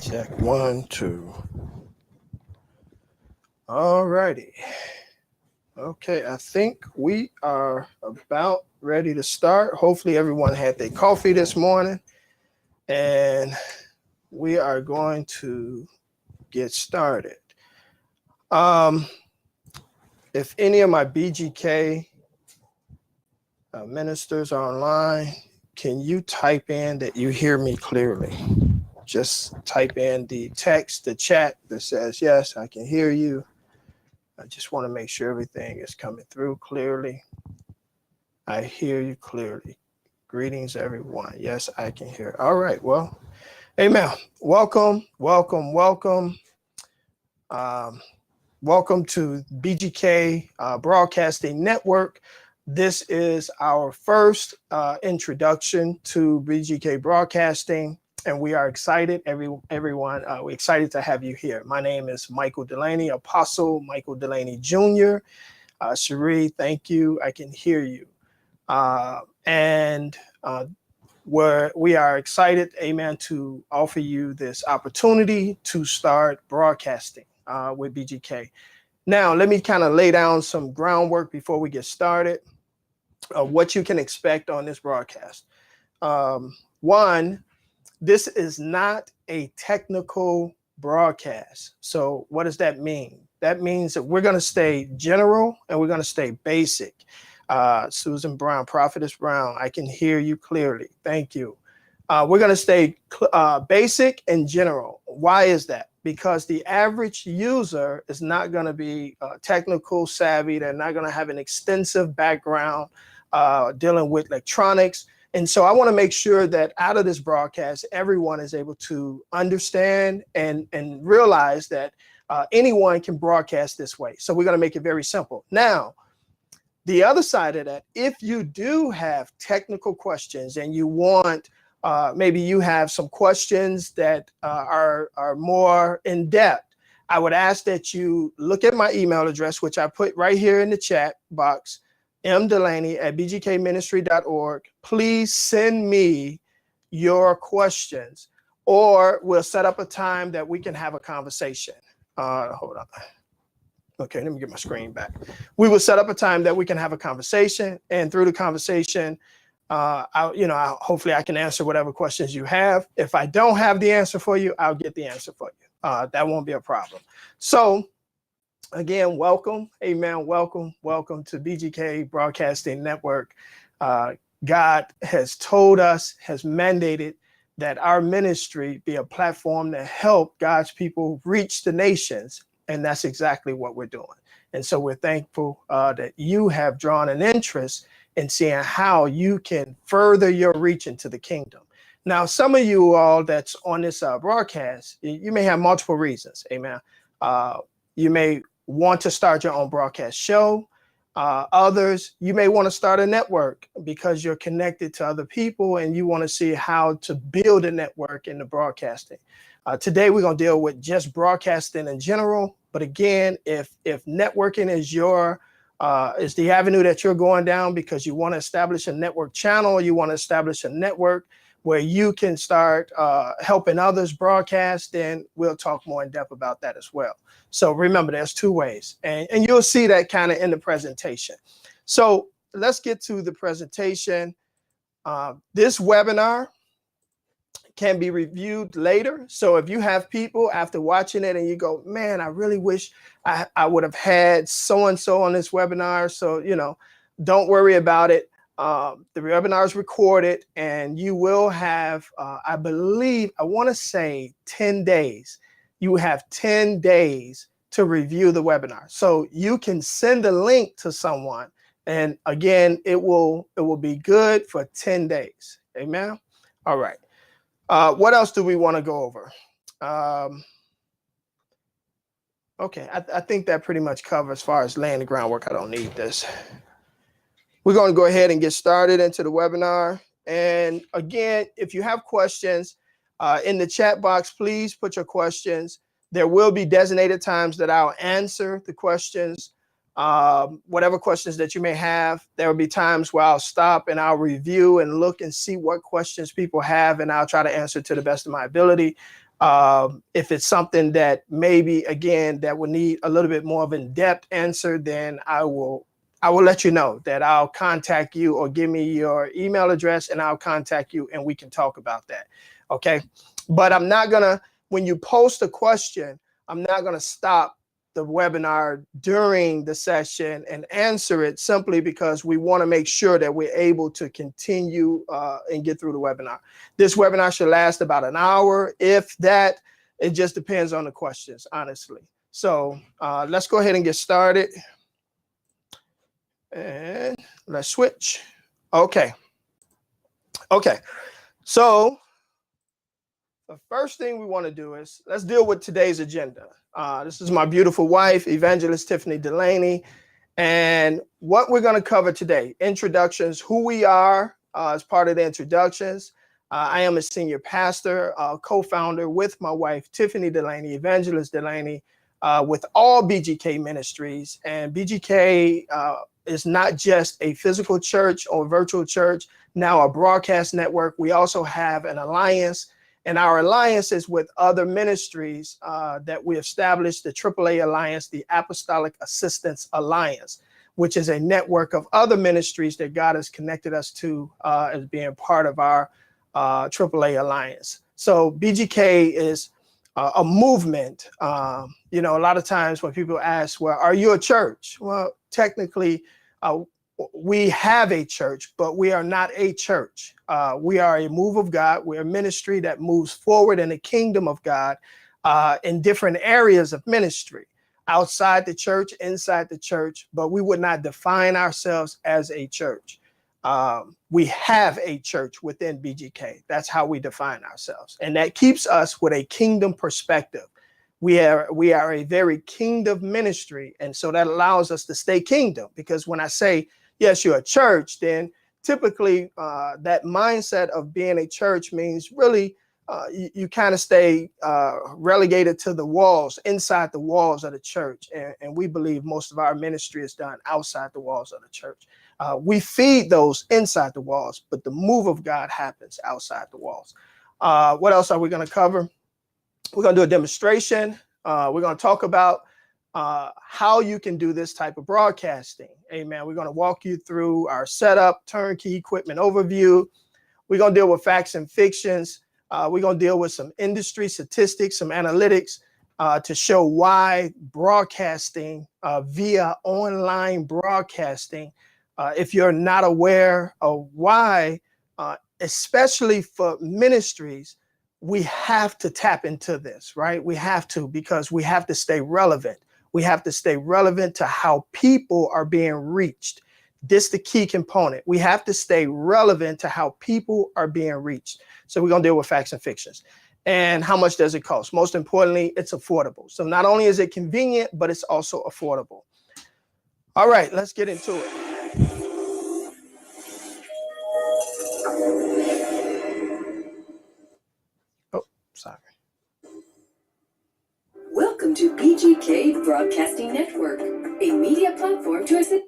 Check 1, 2. All righty. Okay, I think we are about ready to start. Hopefully everyone had their coffee this morning, and we are going to get started. If any of my BGK ministers are online, can you type in that you hear me clearly? Just type in the text, the chat that says, yes, I can hear you. I just want to make sure everything is coming through clearly. I hear you clearly. Greetings, everyone. Yes, I can hear. All right. Well, amen. Welcome, welcome, welcome. Welcome to BGK Broadcasting Network. This is our first introduction to BGK Broadcasting, and we are excited, everyone. We're excited to have you here. My name is Michael Delaney, Apostle Michael Delaney Jr. Cherie, thank you. I can hear you. We are excited, amen, to offer you this opportunity to start broadcasting with BGK. Now, let me kind of lay down some groundwork before we get started. What you can expect on this broadcast. One, this is not a technical broadcast. So what does that mean? That means that we're going to stay general and we're going to stay basic. Susan Brown, Prophetess Brown, I can hear you clearly. Thank you. We're going to stay basic and general. Why is that? Because the average user is not going to be technical savvy. They're not going to have an extensive background dealing with electronics. And so I want to make sure that out of this broadcast, everyone is able to understand and realize that anyone can broadcast this way. So we're going to make it very simple. Now, the other side of that, if you do have technical questions and you want, maybe you have some questions that are more in depth, I would ask that you look at my email address, which I put right here in the chat box, mdelaney@bgkministry.org. Please send me your questions, or we'll set up a time that we can have a conversation. Hold on. Okay, let me get my screen back. We will set up a time that we can have a conversation, and through the conversation, hopefully I can answer whatever questions you have. If I don't have the answer for you, I'll get the answer for you. That won't be a problem. So again, welcome, amen, welcome to BGK Broadcasting Network. God has told us, has mandated that our ministry be a platform to help God's people reach the nations. And that's exactly what we're doing. And so we're thankful that you have drawn an interest in seeing how you can further your reach into the kingdom. Now, some of you all that's on this broadcast, you may have multiple reasons, amen. You may want to start your own broadcast show. Others, you may want to start a network because you're connected to other people and you want to see how to build a network in the broadcasting. Today, we're going to deal with just broadcasting in general. But again, if networking is is the avenue that you're going down because you want to establish a network channel, you want to establish a network where you can start helping others broadcast, then we'll talk more in depth about that as well. So remember, there's two ways, and you'll see that kind of in the presentation. So let's get to the presentation. This webinar can be reviewed later. So if you have people after watching it and you go, man, I really wish I would have had so-and-so on this webinar. So, don't worry about it. The webinar is recorded and you will have, I want to say 10 days. You have 10 days to review the webinar. So you can send a link to someone. And again, it will be good for 10 days. Amen. All right. What else do we want to go over? Okay, I think that pretty much covers as far as laying the groundwork. I don't need this. We're going to go ahead and get started into the webinar. And again, if you have questions in the chat box, please put your questions. There will be designated times that I'll answer the questions. Whatever questions that you may have, there will be times where I'll stop and I'll review and look and see what questions people have, and I'll try to answer to the best of my ability. If it's something that maybe, again, that will need a little bit more of an in-depth answer, then I will let you know that I'll contact you, or give me your email address and I'll contact you and we can talk about that. Okay. But I'm not going to, when you post a question, I'm not going to stop the webinar during the session and answer it, simply because we want to make sure that we're able to continue and get through the webinar. This webinar should last about an hour. If that, it just depends on the questions, honestly. So let's go ahead and get started. And let's switch. Okay. So the first thing we want to do is let's deal with today's agenda. This is my beautiful wife, Evangelist Tiffany Delaney. And what we're going to cover today: introductions, who we are as part of the introductions. I am a senior pastor, co-founder with my wife, Tiffany Delaney, Evangelist Delaney, with all BGK ministries. And BGK is not just a physical church or virtual church, now a broadcast network. We also have an alliance, and our alliance is with other ministries that we established, the AAA Alliance, the Apostolic Assistance Alliance, which is a network of other ministries that God has connected us to as being part of our AAA Alliance. So BGK is a movement. You know, a lot of times when people ask, well, are you a church? Well, technically, we have a church, but we are not a church. We are a move of God. We're a ministry that moves forward in the kingdom of God in different areas of ministry, outside the church, inside the church, but we would not define ourselves as a church. We have a church within BGK. That's how we define ourselves. And that keeps us with a kingdom perspective. We are a very kingdom ministry. And so that allows us to stay kingdom, because when I say, yes, you're a church, then typically that mindset of being a church means really you kind of stay relegated to the walls, inside the walls of the church. And we believe most of our ministry is done outside the walls of the church. We feed those inside the walls, but the move of God happens outside the walls. What else are we going to cover? We're going to do a demonstration. We're going to talk about how you can do this type of broadcasting. Amen. We're going to walk you through our setup, turnkey equipment overview. We're going to deal with facts and fictions. We're going to deal with some industry statistics, some analytics to show why broadcasting via online broadcasting, if you're not aware of why, especially for ministries, we have to tap into this, right? We have to, because we have to stay relevant. We have to stay relevant to how people are being reached. This is the key component. We have to stay relevant to how people are being reached. So we're going to deal with facts and fictions. And how much does it cost? Most importantly, it's affordable. So not only is it convenient, but it's also affordable. All right, let's get into it. Oh, sorry. Welcome to BGK Broadcasting Network, a media platform to assist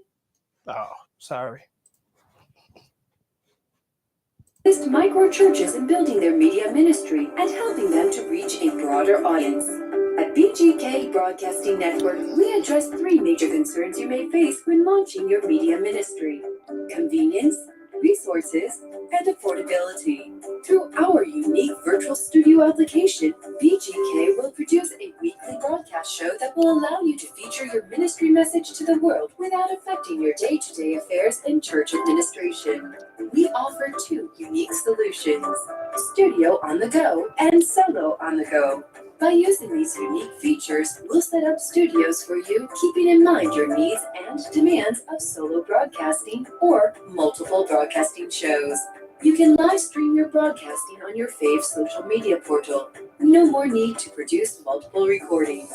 micro churches in building their media ministry and helping them to reach a broader audience. At BGK Broadcasting Network, we address three major concerns you may face when launching your media ministry: convenience, resources, and affordability. Through our unique virtual studio application, BGK will produce a weekly broadcast show that will allow you to feature your ministry message to the world without affecting your day-to-day affairs and church administration. We offer two unique solutions: Studio on the Go and Solo on the Go. By using these unique features, we'll set up studios for you, keeping in mind your needs and demands of solo broadcasting or multiple broadcasting shows. You can live stream your broadcasting on your fave social media portal. No more need to produce multiple recordings.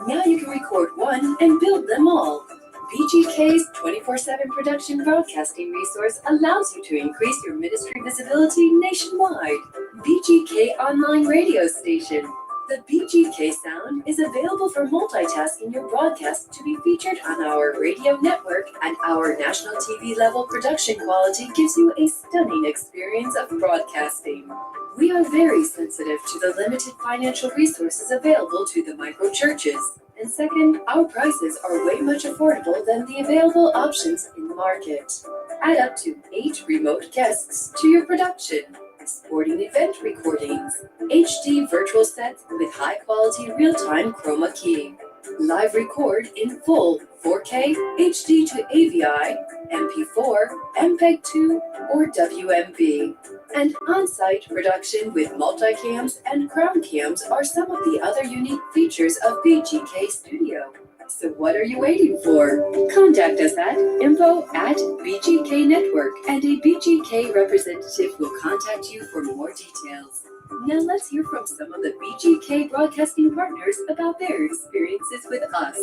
Now you can record one and build them all. BGK's 24/7 production broadcasting resource allows you to increase your ministry visibility nationwide. BGK Online Radio Station, The BGK sound is available for multitasking your broadcast to be featured on our radio network, and our national TV level production quality gives you a stunning experience of broadcasting. We are very sensitive to the limited financial resources available to the micro churches. And second, our prices are way much affordable than the available options in the market. Add up to 8 remote guests to your production. Sporting event recordings, HD virtual sets with high-quality real-time chroma keying, live record in full 4K, HD to AVI, MP4, MPEG-2, or WMV. And on-site production with multicams and crown cams are some of the other unique features of BGK Studio. So what are you waiting for? Contact us at info@BGK Network, and a BGK representative will contact you for more details. Now let's hear from some of the BGK broadcasting partners about their experiences with us.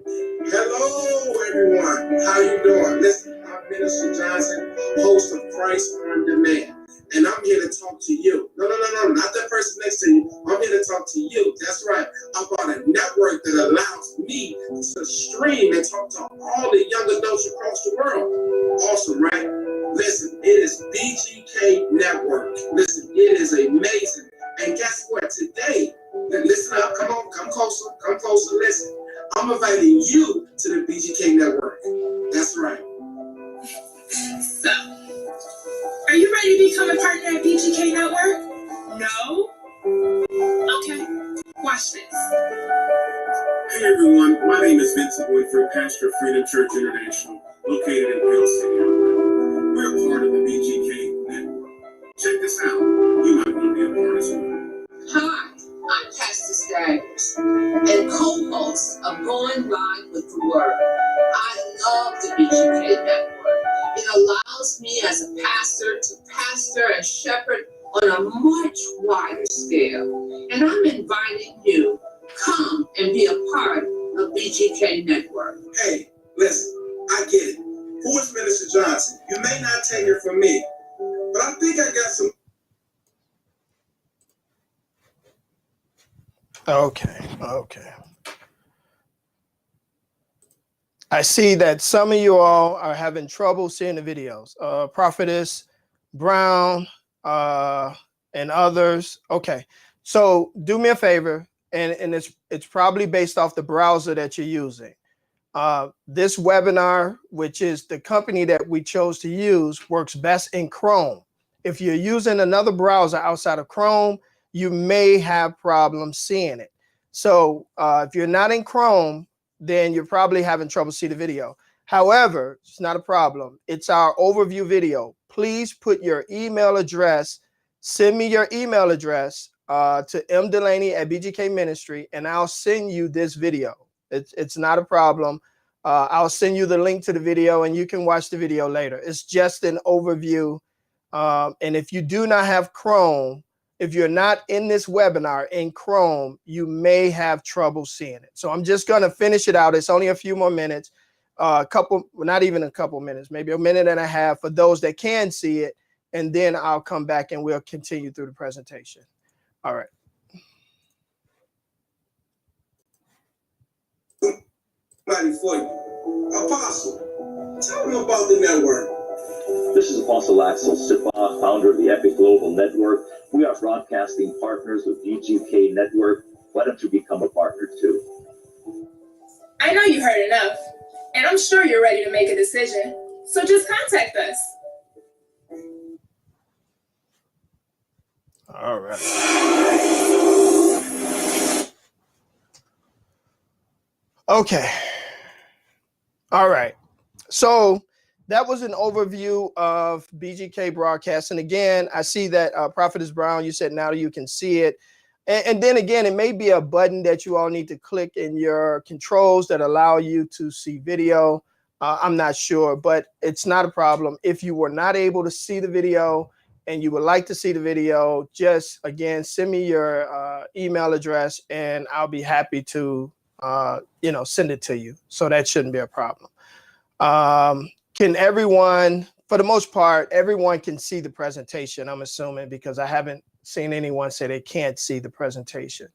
Hello, everyone. How you doing? Listen, I'm Minister Johnson, host of Christ on Demand, and I'm here to talk to you. No, not that person next to you. I'm here to talk to you. That's right. About a network that allows me to stream and talk to all the young adults across the world. Awesome, right? Listen, it is BGK Network. Listen, it is amazing. And guess what? Today, listen up. Come on, come closer, listen. I'm inviting you to the BGK Network. That's right. So, are you ready to become a partner at BGK Network? No? Okay, watch this. Hey everyone, my name is Vincent Winfrey, pastor of Freedom Church International, located in Pale City, Alabama. We're a part of the BGK Network. Check this out. You might want to be a part as well. Hi, I'm Pastor Staggers and co-host of Going Live with the Word. I love the BGK Network. It allows me as a pastor to pastor and shepherd on a much wider scale. And I'm inviting you, come and be a part of BGK Network. Hey, listen, I get it. Who is Minister Johnson? You may not take it from me, but I think I got some. Okay. I see that some of you all are having trouble seeing the videos. Prophetess Brown and others. Okay, so do me a favor, and it's probably based off the browser that you're using. This webinar, which is the company that we chose to use, works best in Chrome. If you're using another browser outside of Chrome, you may have problems seeing it. So if you're not in Chrome, then you're probably having trouble see the video. However, it's not a problem. It's our overview video. Please put your email address, send me your email address to mdelaney@BGK Ministry, and I'll send you this video. It's not a problem. I'll send you the link to the video and you can watch the video later. It's just an overview. And if you do not have Chrome, if you're not in this webinar in Chrome, you may have trouble seeing it. So I'm just going to finish it out. It's only a few more minutes, not even a couple minutes, maybe a minute and a half for those that can see it. And then I'll come back and we'll continue through the presentation. All right. Somebody for you. Apostle, tell them about the network. This is Apostle Axel Sipa, founder of the Epic Global Network. We are broadcasting partners with BGK Network. Why don't you become a partner too? I know you've heard enough, and I'm sure you're ready to make a decision. So just contact us. All right. Okay. All right. So that was an overview of BGK broadcast. And again, I see that Prophetess Brown, you said now you can see it. And then again, it may be a button that you all need to click in your controls that allow you to see video. I'm not sure, but it's not a problem. If you were not able to see the video and you would like to see the video, just again, send me your email address and I'll be happy to, send it to you. So that shouldn't be a problem. Can everyone, for the most part, everyone can see the presentation, I'm assuming, because I haven't seen anyone say they can't see the presentation.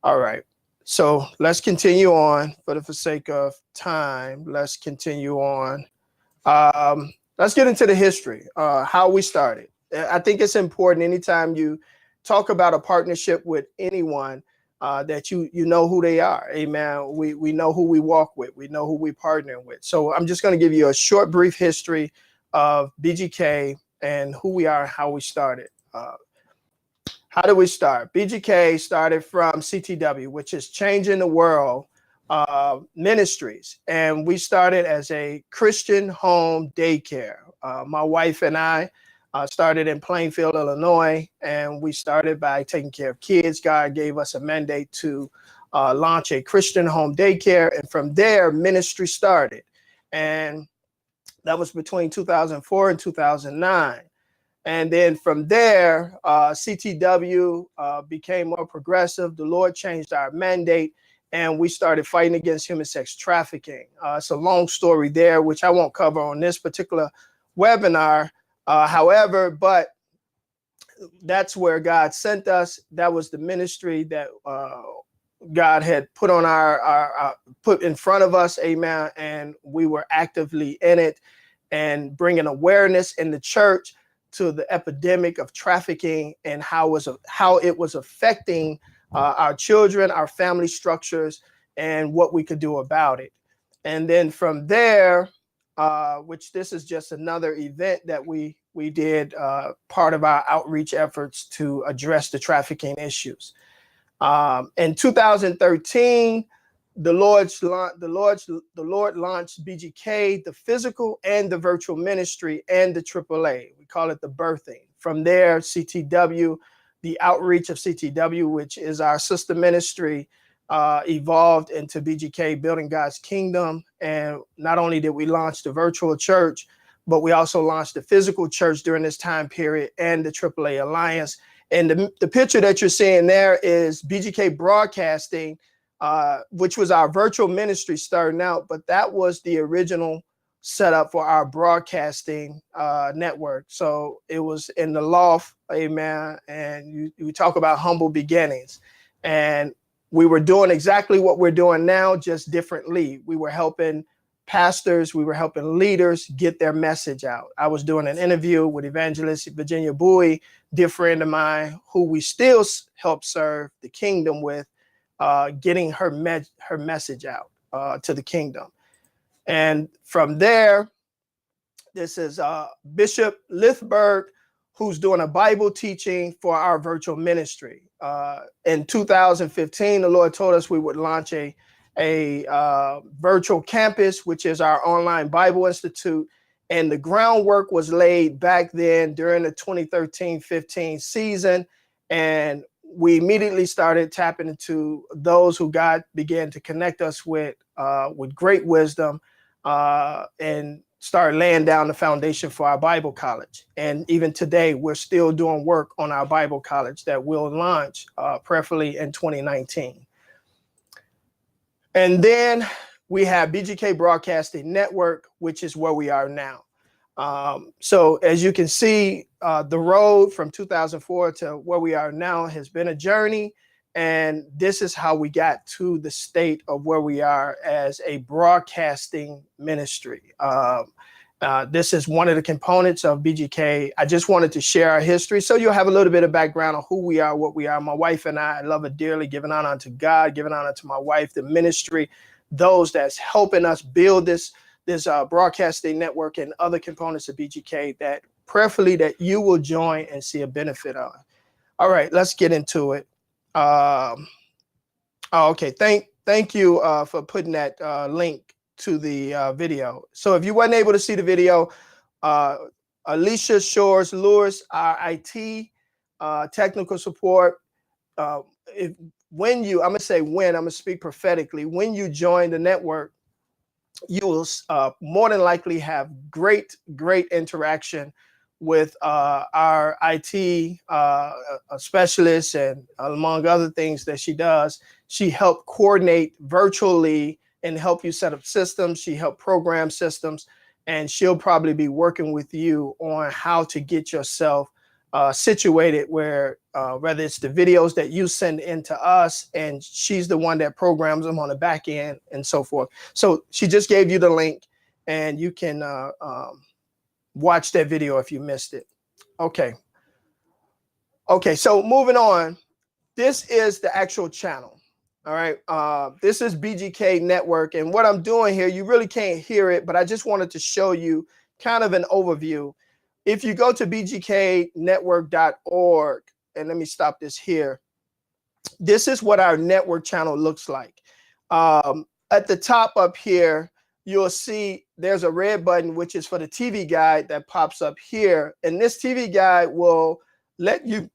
All right. So let's continue on for the sake of time. Let's continue on. Let's get into the history, how we started. I think it's important anytime you talk about a partnership with anyone that you know who they are. Amen. We know who we walk with. We know who we partner with. So I'm just going to give you a short, brief history of BGK and who we are and how we started. How did we start? BGK started from CTW, which is Changing the World Ministries. And we started as a Christian home daycare. My wife and I started in Plainfield, Illinois, and we started by taking care of kids. God gave us a mandate to launch a Christian home daycare. And from there, ministry started. And that was between 2004 and 2009. And then from there, CTW became more progressive. The Lord changed our mandate, and we started fighting against human sex trafficking. It's a long story there, which I won't cover on this particular webinar. However, but that's where God sent us. That was the ministry that God had put on put in front of us. Amen. And we were actively in it and bringing awareness in the church to the epidemic of trafficking and how it was affecting our children, our family structures, and what we could do about it. And then from there, which this is just another event that we did, part of our outreach efforts to address the trafficking issues. In 2013, the Lord launched BGK, the physical and the virtual ministry, and the AAA. We call it the birthing. From there, CTW, the outreach of CTW, which is our sister ministry, evolved into BGK, Building God's Kingdom. And not only did we launch the virtual church, but we also launched the physical church during this time period and the AAA Alliance. And the picture that you're seeing there is BGK Broadcasting, which was our virtual ministry starting out, but that was the original setup for our broadcasting network. So it was in the loft, amen, and you talk about humble beginnings. And we were doing exactly what we're doing now, just differently. We were helping pastors, we were helping leaders get their message out. I was doing an interview with evangelist Virginia Bowie, dear friend of mine, who we still help serve the kingdom with, getting her message out to the kingdom. And from there, this is Bishop Lithberg, who's doing a Bible teaching for our virtual ministry. In 2015, the Lord told us we would launch a virtual campus, which is our online Bible Institute. And the groundwork was laid back then during the 2013-15 season. And we immediately started tapping into those who God began to connect us with great wisdom, and started laying down the foundation for our Bible college. And even today, we're still doing work on our Bible college that will launch prayerfully in 2019. And then we have BGK Broadcasting Network, which is where we are now. So as you can see, the road from 2004 to where we are now has been a journey. And this is how we got to the state of where we are as a broadcasting ministry. This is one of the components of BGK. I just wanted to share our history so you'll have a little bit of background on who we are, what we are. My wife and I love it dearly, giving honor unto God, giving honor to my wife, the ministry, those that's helping us build this broadcasting network and other components of BGK that prayerfully that you will join and see a benefit of. All right, let's get into it. Okay, thank you for putting that link to the video. So if you wasn't able to see the video, Alicia Shores Lewis, our IT technical support. I'm gonna speak prophetically. When you join the network, you will more than likely have great interaction with our IT specialist, and among other things that she does, she helped coordinate virtually and help you set up systems. She helped program systems, and she'll probably be working with you on how to get yourself situated where whether it's the videos that you send in to us, and she's the one that programs them on the back end and so forth. So she just gave you the link, and you can watch that video if you missed it. Okay. Okay, so moving on. This is the actual channel. All right. This is BGK Network. And what I'm doing here, you really can't hear it, but I just wanted to show you kind of an overview. If you go to bgknetwork.org, and let me stop this here. This is what our network channel looks like. At the top up here, you'll see there's a red button, which is for the TV guide that pops up here. And this TV guide will let you,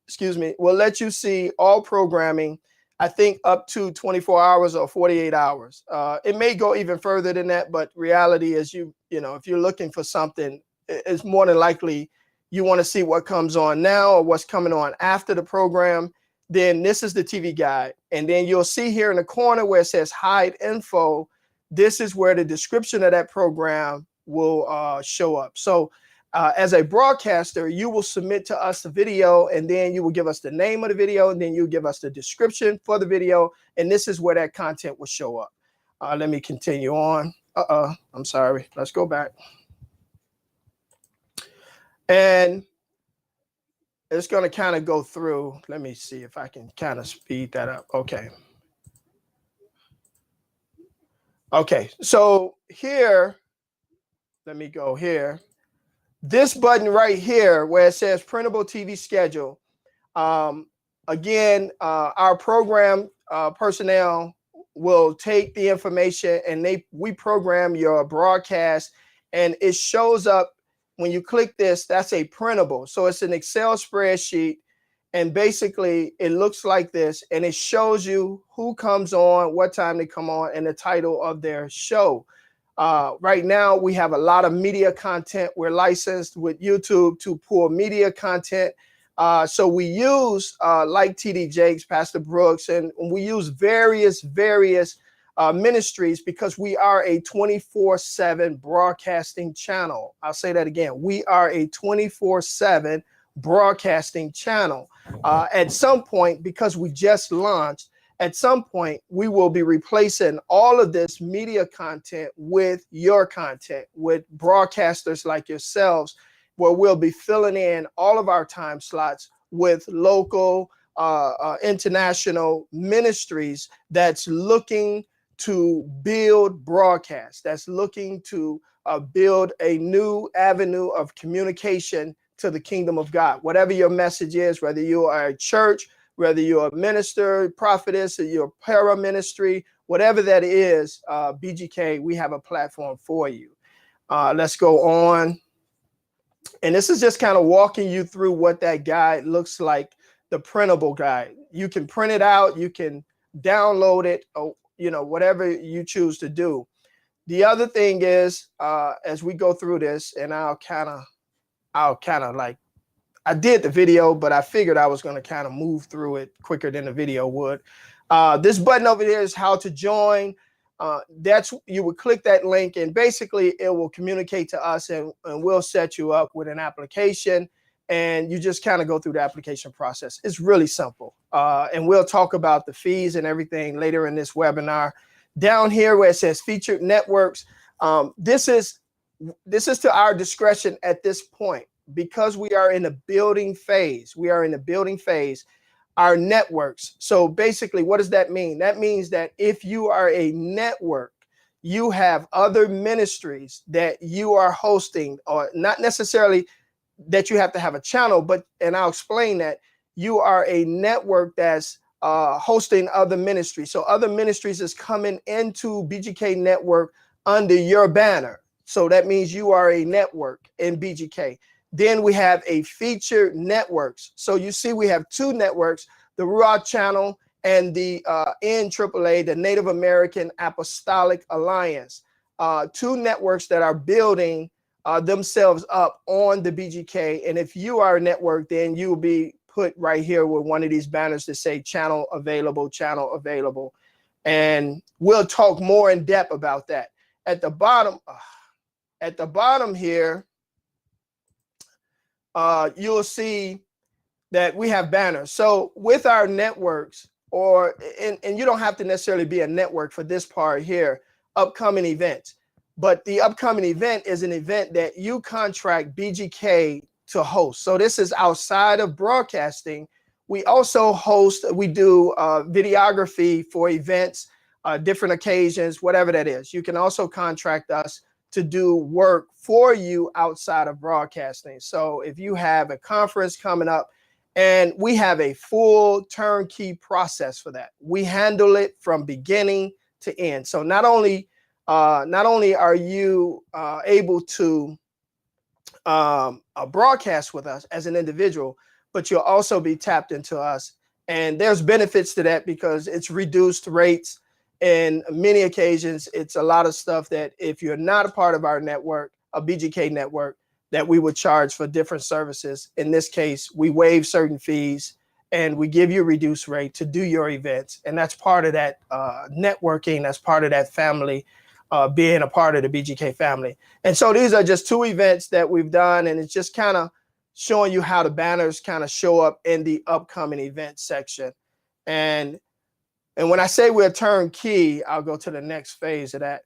will let you see all programming, I think up to 24 hours or 48 hours. It may go even further than that, but reality is you know, if you're looking for something, it's more than likely you want to see what comes on now or what's coming on after the program. Then this is the TV guide. And then you'll see here in the corner where it says hide info. This is where the description of that program will show up. So as a broadcaster, you will submit to us the video, and then you will give us the name of the video, and then you give us the description for the video. And this is where that content will show up. Let me continue on. I'm sorry. Let's go back. And it's going to kind of go through. Let me see if I can kind of speed that up. Okay. Okay. So here, let me go here. This button right here where it says printable TV schedule. Again, our program personnel will take the information and we program your broadcast, and it shows up. When you click this, that's a printable. So it's an Excel spreadsheet, and basically it looks like this, and it shows you who comes on, what time they come on, and the title of their show. Right now, we have a lot of media content. We're licensed with YouTube to pull media content. So we use, like TD Jakes, Pastor Brooks, and we use various ministries because we are a 24/7 broadcasting channel. I'll say that again. We are a 24/7 broadcasting channel. At some point, because we just launched, at some point, we will be replacing all of this media content with your content, with broadcasters like yourselves, where we'll be filling in all of our time slots with local, international ministries that's looking to build broadcast, that's looking to build a new avenue of communication to the kingdom of God. Whatever your message is, whether you are a church, whether you're a minister, prophetess, or you're a para-ministry, whatever that is, BGK, we have a platform for you. Let's go on. And this is just kind of walking you through what that guide looks like, the printable guide. You can print it out, you can download it, or, you know, whatever you choose to do. The other thing is, as we go through this, and I'll kind of like, I did the video, but I figured I was going to kind of move through it quicker than the video would. This button over here is how to join. You would click that link, and basically it will communicate to us, and we'll set you up with an application, and you just kind of go through the application process. It's really simple. And we'll talk about the fees and everything later in this webinar. Down here where it says featured networks, this is to our discretion at this point, because we are in the building phase. Our networks. So basically, what does that mean? That means that if you are a network, you have other ministries that you are hosting, or not necessarily that you have to have a channel, but, and I'll explain that, you are a network that's hosting other ministries. So other ministries is coming into BGK Network under your banner. So that means you are a network in BGK. Then we have a featured networks. So you see we have two networks, the Ruach Channel and the NAAA, the Native American Apostolic Alliance. Two networks that are building themselves up on the BGK. And if you are a network, then you will be put right here with one of these banners that say channel available, channel available. And we'll talk more in depth about that. At the bottom here, you'll see that we have banners. So with our networks, and you don't have to necessarily be a network for this part here, upcoming events. But the upcoming event is an event that you contract BGK to host. So this is outside of broadcasting. We also host, we do videography for events, different occasions, whatever that is. You can also contract us to do work for you outside of broadcasting. So if you have a conference coming up, and we have a full turnkey process for that. We handle it from beginning to end. So not only are you able to broadcast with us as an individual, but you'll also be tapped into us. And there's benefits to that because it's reduced rates. And many occasions, it's a lot of stuff that if you're not a part of our network, a BGK network, that we would charge for different services. In this case, we waive certain fees and we give you a reduced rate to do your events. And that's part of that networking. That's part of that family, being a part of the BGK family. And so these are just 2 events that we've done. And it's just kind of showing you how the banners kind of show up in the upcoming event section. And when I say we're turnkey, I'll go to the next phase of that.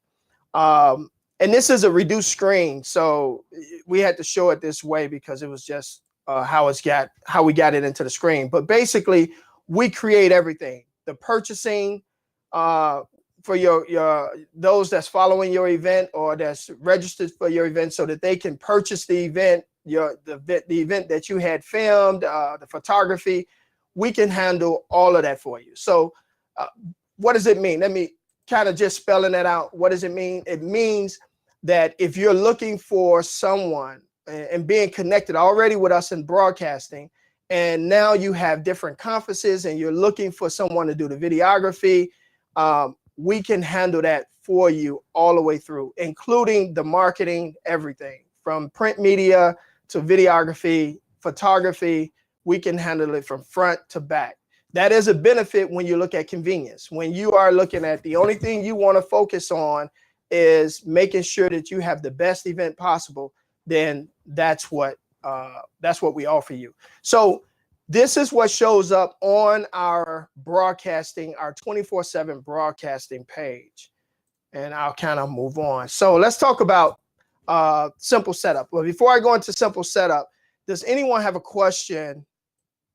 And this is a reduced screen, so we had to show it this way because it was just how we got it into the screen. But basically, we create everything: the purchasing for your those that's following your event or that's registered for your event, so that they can purchase the event, the event that you had filmed, the photography. We can handle all of that for you. So, what does it mean? Let me kind of just spelling that out. What does it mean? It means that if you're looking for someone and being connected already with us in broadcasting, and now you have different conferences and you're looking for someone to do the videography, we can handle that for you all the way through, including the marketing, everything from print media to videography, photography. We can handle it from front to back. That is a benefit when you look at convenience. When you are looking at the only thing you want to focus on is making sure that you have the best event possible, then that's what we offer you. So this is what shows up on our broadcasting, our 24/7 broadcasting page. And I'll kind of move on. So let's talk about simple setup. Well, before I go into simple setup, does anyone have a question?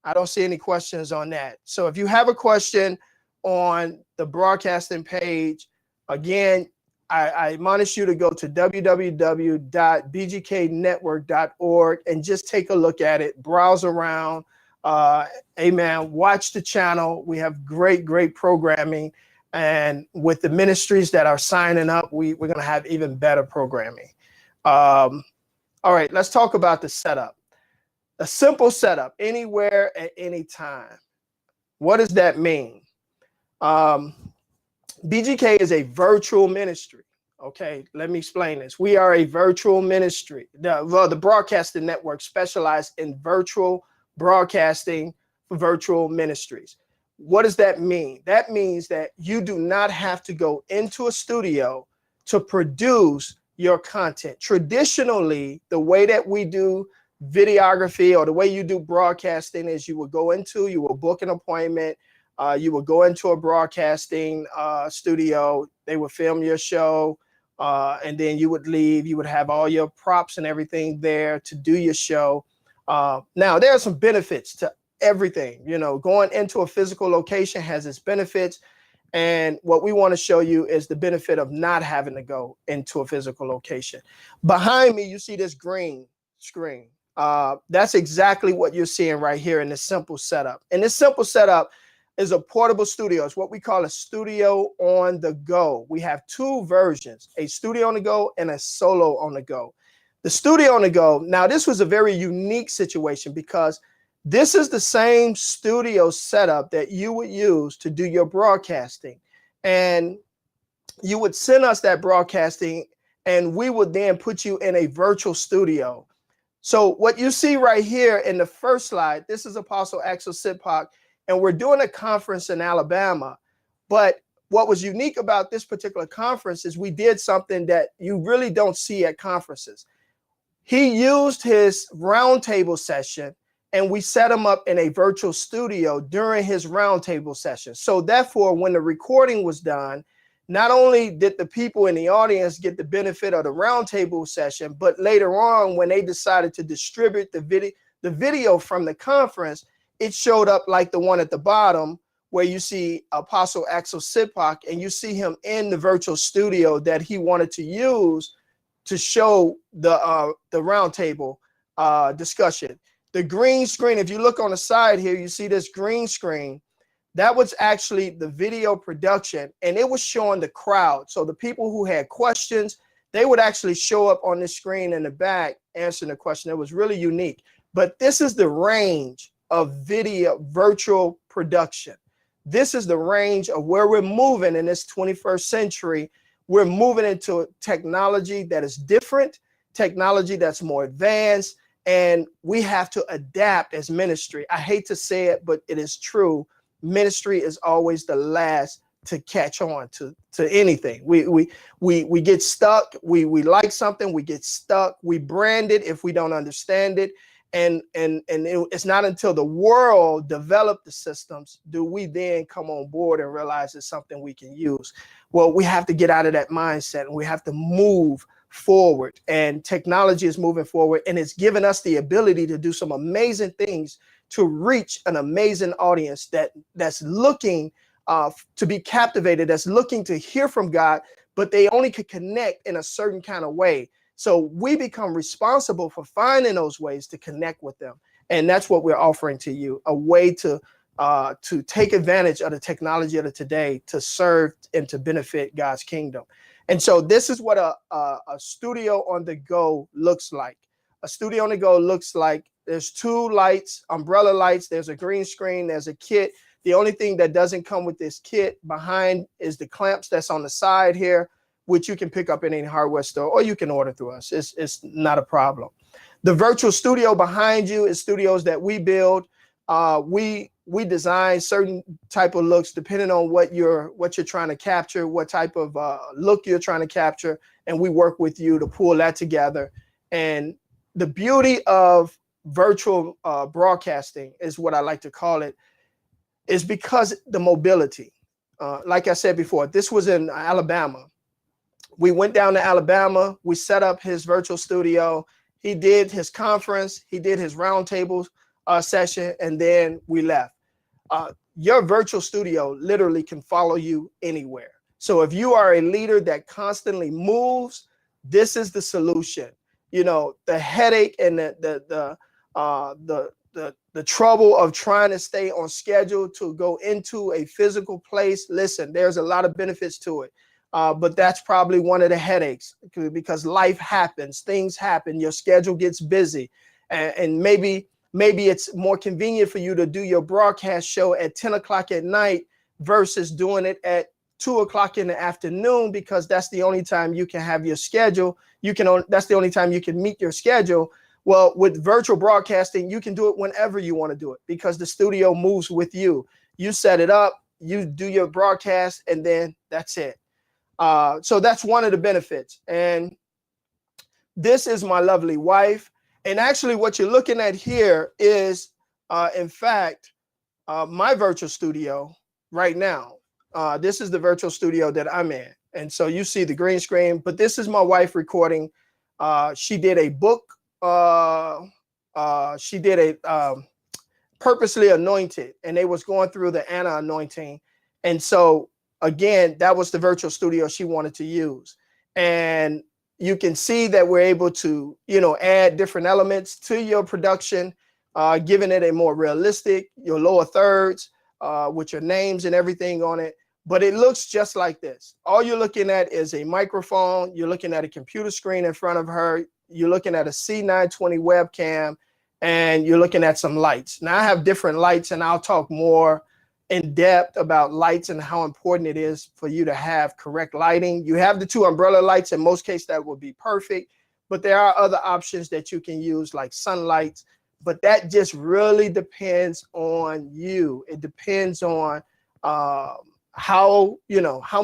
I don't see any questions on that. So if you have a question on the broadcasting page, again, I admonish you to go to www.bgknetwork.org and just take a look at it, browse around, amen, watch the channel. We have great programming. And with the ministries that are signing up, we're going to have even better programming. All right, let's talk about the setup. A simple setup, anywhere at any time. What does that mean? BGK is a virtual ministry. Okay, let me explain this. We are a virtual ministry. The broadcasting network specializes in virtual broadcasting for virtual ministries. What does that mean? That means that you do not have to go into a studio to produce your content. Traditionally, the way that we do videography or the way you do broadcasting is you will book an appointment, you will go into a broadcasting studio, they would film your show, and then you would leave. You would have all your props and everything there to do your show. Now, there are some benefits to everything. You know, going into a physical location has its benefits. And what we want to show you is the benefit of not having to go into a physical location. Behind me, you see this green screen. That's exactly what you're seeing right here in this simple setup. And this simple setup is a portable studio. It's what we call a studio on the go. We have 2 versions, a studio on the go and a solo on the go. The studio on the go, now this was a very unique situation because this is the same studio setup that you would use to do your broadcasting. And you would send us that broadcasting and we would then put you in a virtual studio. So what you see right here in the first slide, this is Apostle Axel Sidpak, and we're doing a conference in Alabama. But what was unique about this particular conference is we did something that you really don't see at conferences. He used his roundtable session and we set him up in a virtual studio during his roundtable session. So therefore, when the recording was done, not only did the people in the audience get the benefit of the roundtable session, but later on, when they decided to distribute the video from the conference, it showed up like the one at the bottom, where you see Apostle Axel Sipak, and you see him in the virtual studio that he wanted to use to show the roundtable discussion. The green screen, if you look on the side here, you see this green screen. That was actually the video production, and it was showing the crowd. So the people who had questions, they would actually show up on the screen in the back answering the question. It was really unique. But this is the range of video virtual production. This is the range of where we're moving in this 21st century. We're moving into technology that is different, technology that's more advanced, and we have to adapt as ministry. I hate to say it, but it is true. Ministry is always the last to catch on to anything. We get stuck. We like something, we get stuck. We brand it if we don't understand it. And it's not until the world developed the systems do we then come on board and realize it's something we can use. Well, we have to get out of that mindset, and we have to move forward. And technology is moving forward, and it's given us the ability to do some amazing things to reach an amazing audience that's looking to be captivated, that's looking to hear from God, but they only could connect in a certain kind of way. So we become responsible for finding those ways to connect with them. And that's what we're offering to you, a way to take advantage of the technology of today to serve and to benefit God's kingdom. And so this is what a studio on the go looks like. A studio on the go looks like there's two lights, umbrella lights. There's a green screen. There's a kit. The only thing that doesn't come with this kit behind is the clamps that's on the side here, which you can pick up in any hardware store, or you can order through us. It's not a problem. The virtual studio behind you is studios that we build. We design certain type of looks depending on what you're trying to capture, what type of look you're trying to capture, and we work with you to pull that together. And the beauty of virtual broadcasting is what I like to call it, is because the mobility. Like I said before, this was in Alabama. We went down to Alabama. We set up his virtual studio. He did his conference. He did his roundtable session, and then we left. Your virtual studio literally can follow you anywhere. So if you are a leader that constantly moves, this is the solution. You know, the headache and the trouble of trying to stay on schedule to go into a physical place. Listen, there's a lot of benefits to it. But that's probably one of the headaches, because life happens, things happen, your schedule gets busy, and maybe it's more convenient for you to do your broadcast show at 10 o'clock at night versus doing it at 2 o'clock in the afternoon, because that's the only time you can have your schedule. That's the only time you can meet your schedule. Well, with virtual broadcasting, you can do it whenever you want to do it, because the studio moves with you. You set it up, you do your broadcast, and then that's it. So that's one of the benefits. And this is my lovely wife. And actually what you're looking at here is, in fact, my virtual studio right now. This is the virtual studio that I'm in. And so you see the green screen, but this is my wife recording. She did a book. She did a Purposely Anointed, and they was going through the Anna anointing. And so again, that was the virtual studio she wanted to use. And you can see that we're able to, add different elements to your production, giving it a more realistic, your lower thirds, with your names and everything on it. But it looks just like this. All you're looking at is a microphone. You're looking at a computer screen in front of her. You're looking at a C920 webcam, and you're looking at some lights. Now I have different lights, and I'll talk more in depth about lights and how important it is for you to have correct lighting. You have the two umbrella lights. In most cases, that would be perfect, but there are other options that you can use, like sunlights, but that just really depends on you. It depends on how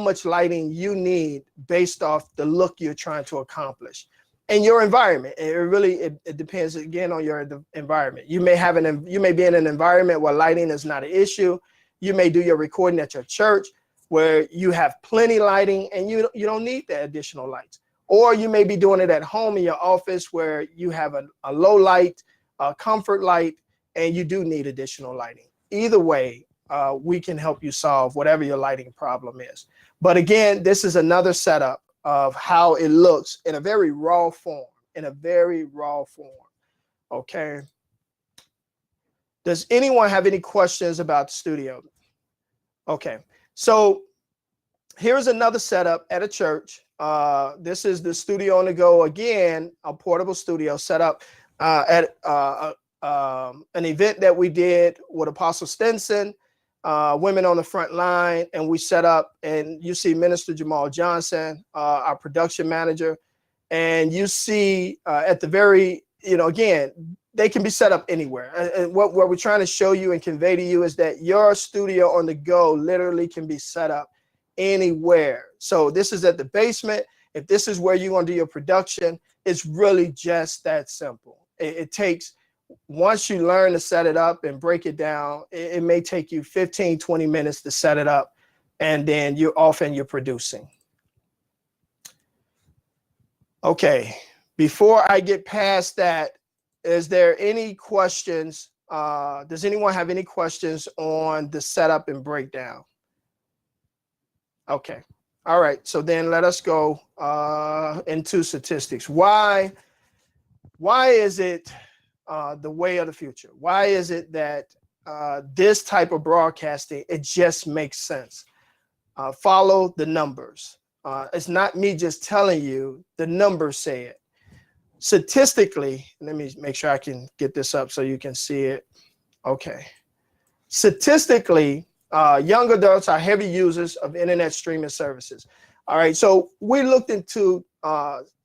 much lighting you need based off the look you're trying to accomplish. and your environment. It really, it depends again on your environment. You may be in an environment where lighting is not an issue. You may do your recording at your church where you have plenty lighting and you don't need the additional lights. Or you may be doing it at home in your office where you have a low light, a comfort light, and you do need additional lighting. Either way, we can help you solve whatever your lighting problem is. But again, this is another setup of how it looks in a very raw form, okay? Does anyone have any questions about the studio? Okay, so here's another setup at a church. This is the studio on the go again, a portable studio set up at an event that we did with Apostle Stinson, Women on the Front Line, and we set up, and you see Minister Jamal Johnson, our production manager, and you see at the very, again, they can be set up anywhere. And what we're trying to show you and convey to you is that your studio on the go literally can be set up anywhere. So this is at the basement. If this is where you're going to do your production, it's really just that simple. It takes, once you learn to set it up and break it down, it may take you 15, 20 minutes to set it up, and then you're off and you're producing. Okay, before I get past that, is there any questions? Does anyone have any questions on the setup and breakdown? Okay, all right, so then let us go into statistics. Why is it the way of the future? Why is it that this type of broadcasting, it just makes sense? Follow the numbers. It's not me just telling you, the numbers say it. Statistically, let me make sure I can get this up so you can see it. Okay. Statistically, young adults are heavy users of internet streaming services. All right, so we looked into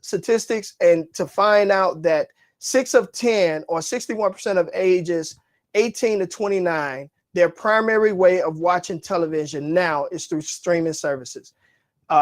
statistics and to find out that 6 of 10 or 61% of ages 18 to 29, their primary way of watching television now is through streaming services.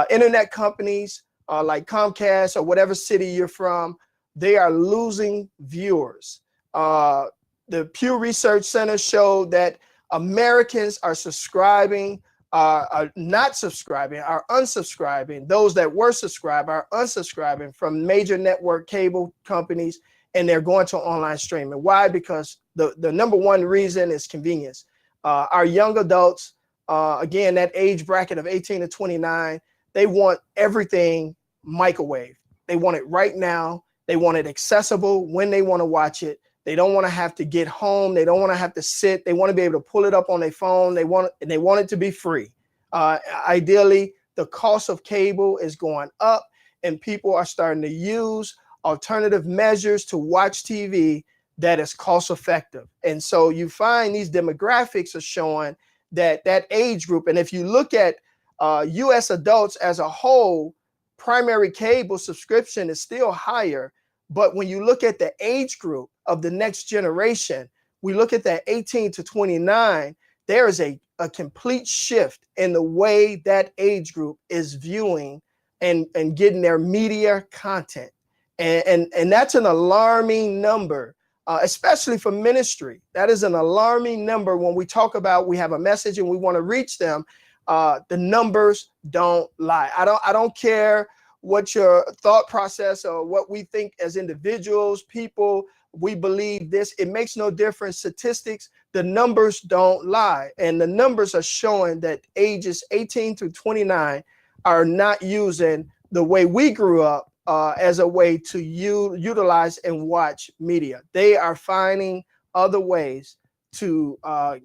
Internet companies like Comcast or whatever city you're from, they are losing viewers. The Pew Research Center showed that Americans are subscribing, are not subscribing, are unsubscribing. Those that were subscribed are unsubscribing from major network cable companies, and they're going to online streaming. Why? Because the number one reason is convenience. Our young adults, again, that age bracket of 18 to 29, they want everything microwave. They want it right now. They want it accessible when they want to watch it. They don't want to have to get home. They don't want to have to sit. They want to be able to pull it up on their phone. They want it to be free. Ideally, the cost of cable is going up, and people are starting to use alternative measures to watch TV that is cost effective. And so you find these demographics are showing that age group. And if you look at US adults as a whole, primary cable subscription is still higher. But when you look at the age group of the next generation, we look at that 18 to 29, there is a complete shift in the way that age group is viewing and getting their media content. And that's an alarming number, especially for ministry. That is an alarming number when we talk about we have a message and we want to reach them. The numbers don't lie. I don't care what your thought process or what we think as individuals, people, we believe this. It makes no difference. Statistics, the numbers don't lie. And the numbers are showing that ages 18 to 29 are not using the way we grew up as a way to utilize and watch media. They are finding other ways to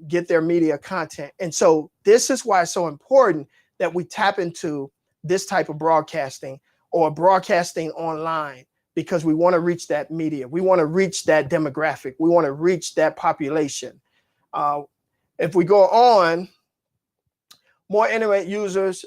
get their media content. And so this is why it's so important that we tap into this type of broadcasting or broadcasting online, because we want to reach that media. We want to reach that demographic. We want to reach that population. If we go on, more internet users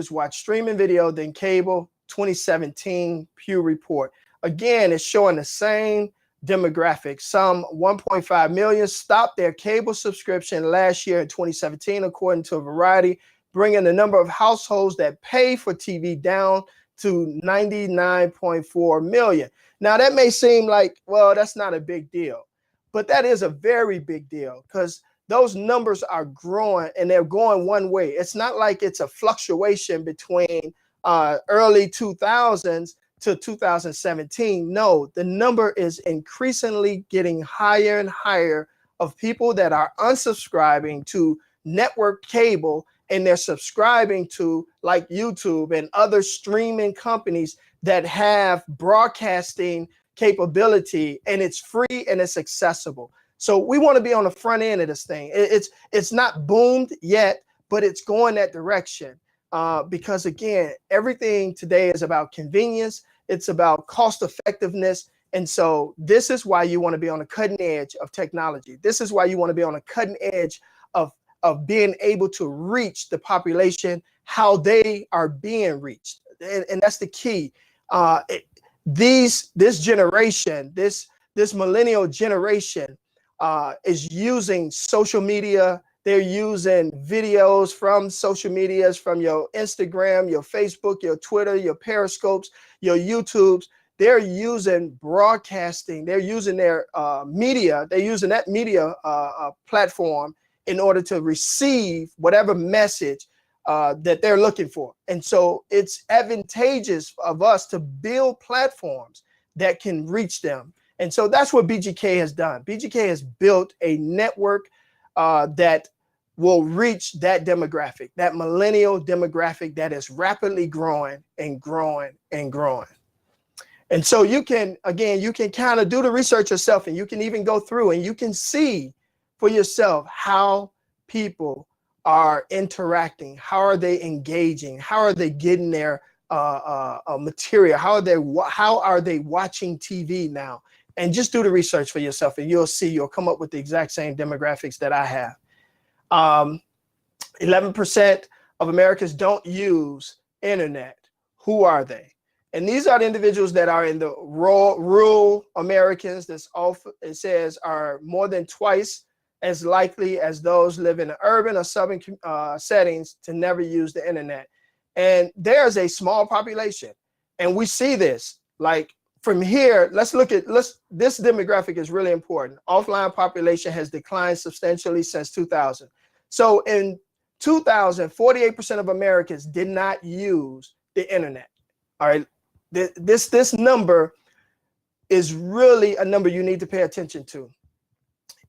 watch streaming video than cable, 2017 Pew report. Again, it's showing the same demographics. Some 1.5 million stopped their cable subscription last year in 2017, according to Variety, bringing the number of households that pay for TV down to 99.4 million. Now that may seem like, well, that's not a big deal, but that is a very big deal because those numbers are growing and they're going one way. It's not like it's a fluctuation between early 2000s to 2017. No, the number is increasingly getting higher and higher of people that are unsubscribing to network cable and they're subscribing to like YouTube and other streaming companies that have broadcasting capability, and it's free and it's accessible. So we want to be on the front end of this thing. It's not boomed yet, but it's going that direction because again, everything today is about convenience. It's about cost effectiveness. And so this is why you want to be on the cutting edge of technology. This is why you want to be on the cutting edge of being able to reach the population, how they are being reached. And that's the key. This generation, this millennial generation is using social media. They're using videos from social medias, from your Instagram, your Facebook, your Twitter, your Periscopes, your YouTubes. They're using broadcasting. They're using their media. They're using that media platform in order to receive whatever message that they're looking for. And so it's advantageous of us to build platforms that can reach them. And so that's what BGK has done. BGK has built a network that will reach that demographic, that millennial demographic that is rapidly growing and growing and growing. And so you can, again, you can kind of do the research yourself, and you can even go through and you can see for yourself how people are interacting, how are they engaging, how are they getting their material, how are they watching TV now, and just do the research for yourself, and you'll see you'll come up with the exact same demographics that I have. 11% of Americans don't use internet. Who are they? And these are the individuals that are in the rural Americans. This often, it says, are more than twice as likely as those live in urban or suburban settings to never use the internet. And there's a small population, and we see this. Like from here, let's look at this demographic is really important. Offline population has declined substantially since 2000. So in 2000, 48% of Americans did not use the internet. All right. This number is really a number you need to pay attention to.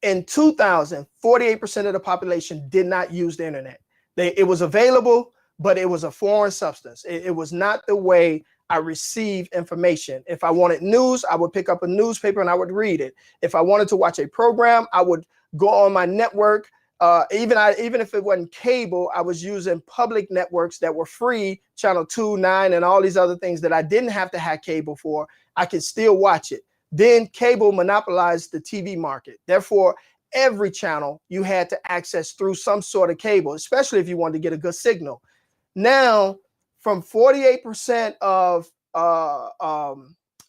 In 2000, 48% of the population did not use the internet. It was available, but it was a foreign substance. It was not the way I receive information. If I wanted news, I would pick up a newspaper and I would read it. If I wanted to watch a program, I would go on my network. Even if it wasn't cable, I was using public networks that were free, Channel 2, 9, and all these other things that I didn't have to have cable for. I could still watch it. Then cable monopolized the TV market. Therefore, every channel you had to access through some sort of cable, especially if you wanted to get a good signal. Now, from 48% of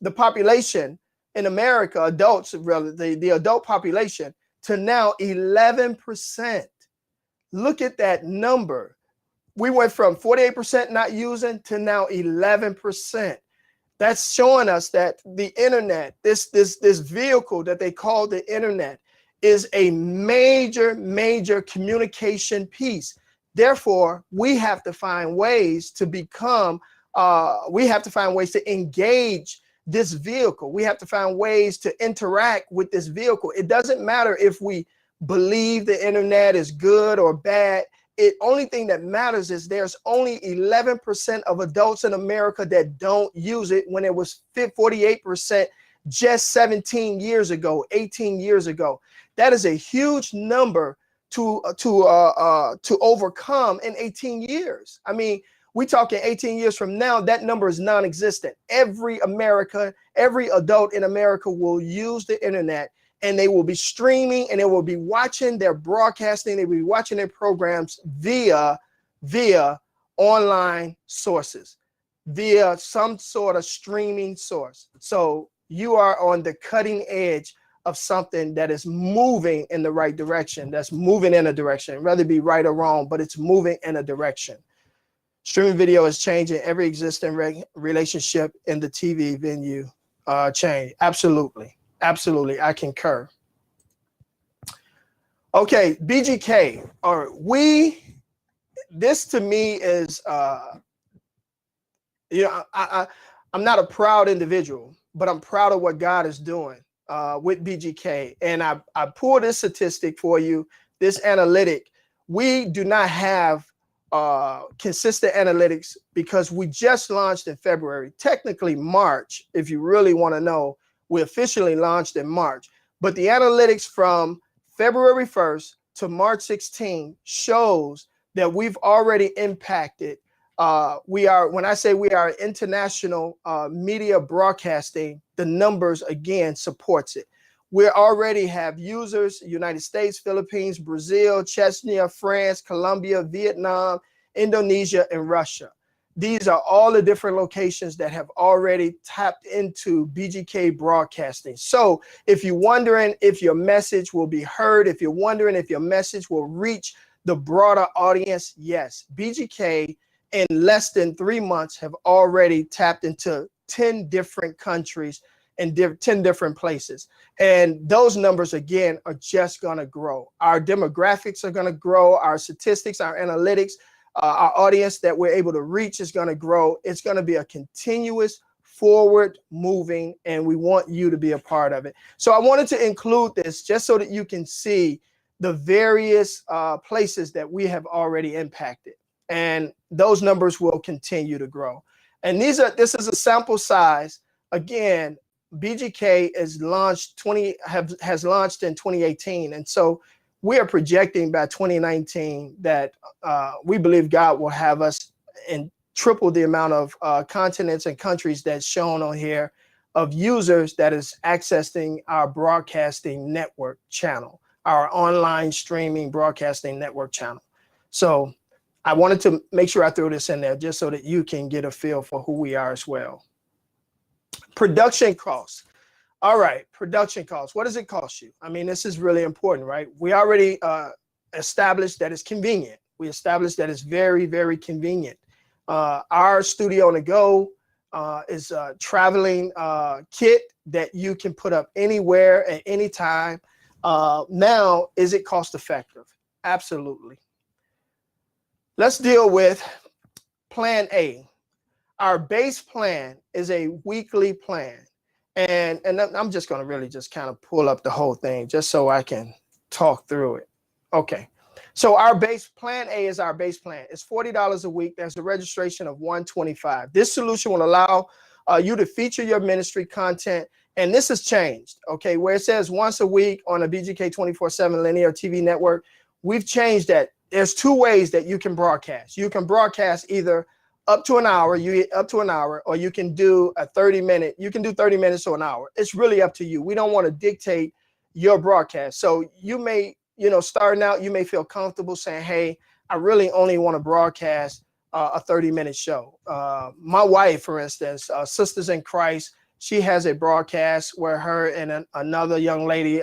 the population in America, adults, really, the adult population, to now 11%. Look at that number. We went from 48% not using to now 11%. That's showing us that the internet, this vehicle that they call the internet, is a major communication piece. Therefore, we have to find ways to engage this vehicle. We have to find ways to interact with this vehicle. It doesn't matter if we believe the internet is good or bad. Only thing that matters is there's only 11% of adults in America that don't use it, when it was 48% just 17 years ago, 18 years ago. That is a huge number to overcome in 18 years. I mean, we talking 18 years from now, that number is non-existent. Every adult in America will use the internet, and they will be streaming, and they will be watching their broadcasting. They will be watching their programs via online sources, via some sort of streaming source. So you are on the cutting edge of something that is moving in the right direction, that's moving in a direction, whether it be right or wrong, but it's moving in a direction. Streaming video is changing every existing relationship in the TV venue chain. Absolutely. Absolutely. I concur. Okay, BGK. All right, this to me is, you know, I'm not a proud individual, but I'm proud of what God is doing with BGK. And I pulled this statistic for you, this analytic. We do not have consistent analytics because we just launched in February, technically March. If you really want to know, we officially launched in March, but the analytics from February 1st to March 16 shows that we've already impacted. When I say we are international media broadcasting, the numbers again supports it. We already have users, United States, Philippines, Brazil, Chechnya, France, Colombia, Vietnam, Indonesia, and Russia. These are all the different locations that have already tapped into BGK broadcasting. So if you're wondering if your message will be heard, if you're wondering if your message will reach the broader audience, yes, BGK in less than 3 months have already tapped into 10 different countries and 10 different places. And those numbers, again, are just going to grow. Our demographics are going to grow. Our statistics, our analytics, our audience that we're able to reach is going to grow. It's going to be a continuous forward moving, and we want you to be a part of it. So I wanted to include this just so that you can see the various places that we have already impacted. And those numbers will continue to grow. And this is a sample size. Again, BGK has launched in 2018. And so we are projecting by 2019 that we believe God will have us in triple the amount of continents and countries that's shown on here of users that is accessing our broadcasting network channel, our online streaming broadcasting network channel. So I wanted to make sure I threw this in there just so that you can get a feel for who we are as well. Production costs. All right, production costs. What does it cost you? I mean, this is really important, right? We already established that it's convenient. We established that it's very, very convenient. Our studio on the go is a traveling kit that you can put up anywhere at any time. Now, is it cost effective? Absolutely. Let's deal with plan A. Our base plan is a weekly plan. And I'm just going to really just kind of pull up the whole thing just so I can talk through it. Okay. So our base plan A is our base plan. It's $40 a week. There's a registration of $125. This solution will allow you to feature your ministry content. And this has changed. Okay. Where it says once a week on a BGK 24/7 linear TV network, we've changed that. There's two ways that you can broadcast. You can broadcast either up to an hour, or you can do a 30-minute. You can do 30 minutes or an hour. It's really up to you. We don't want to dictate your broadcast. So you may, starting out, you may feel comfortable saying, hey, I really only want to broadcast a 30-minute show. My wife, for instance, Sisters in Christ, she has a broadcast where her and another young lady,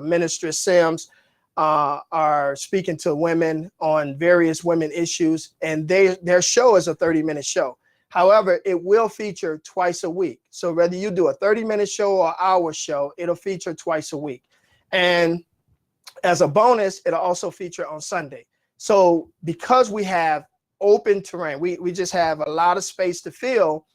Minister Sims, are speaking to women on various women issues, and their show is a 30-minute show. However, it will feature twice a week. So whether you do a 30-minute show or hour show, it'll feature twice a week. And as a bonus, it'll also feature on Sunday. So because we have open terrain, we just have a lot of space to fill,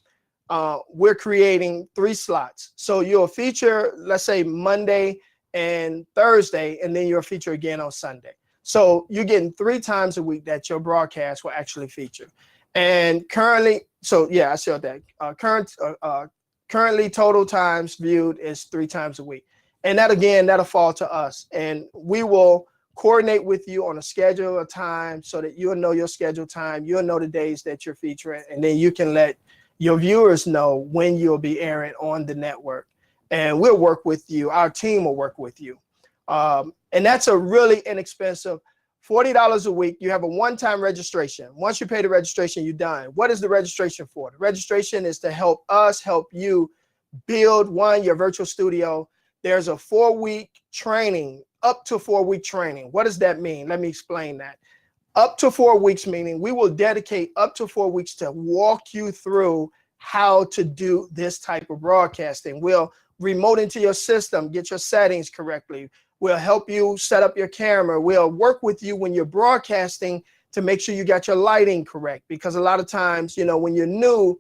we're creating 3 slots. So you'll feature, let's say, Monday and Thursday, and then you'll feature again on Sunday. So you're getting 3 times a week that your broadcast will actually feature. And currently, so yeah, I showed that. Currently total times viewed is 3 times a week. And that, again, that'll fall to us. And we will coordinate with you on a schedule of time so that you'll know your schedule time, you'll know the days that you're featuring, and then you can let your viewers know when you'll be airing on the network. And we'll work with you. Our team will work with you. And that's a really inexpensive $40 a week. You have a one-time registration. Once you pay the registration, you're done. What is the registration for? The registration is to help us help you build your virtual studio. There's a 4-week training, up to 4-week training. What does that mean? Let me explain that. Up to 4 weeks, meaning we will dedicate up to 4 weeks to walk you through how to do this type of broadcasting. We'll remote into your system, get your settings correctly. We'll help you set up your camera. We'll work with you when you're broadcasting to make sure you got your lighting correct. Because a lot of times, you know, when you're new,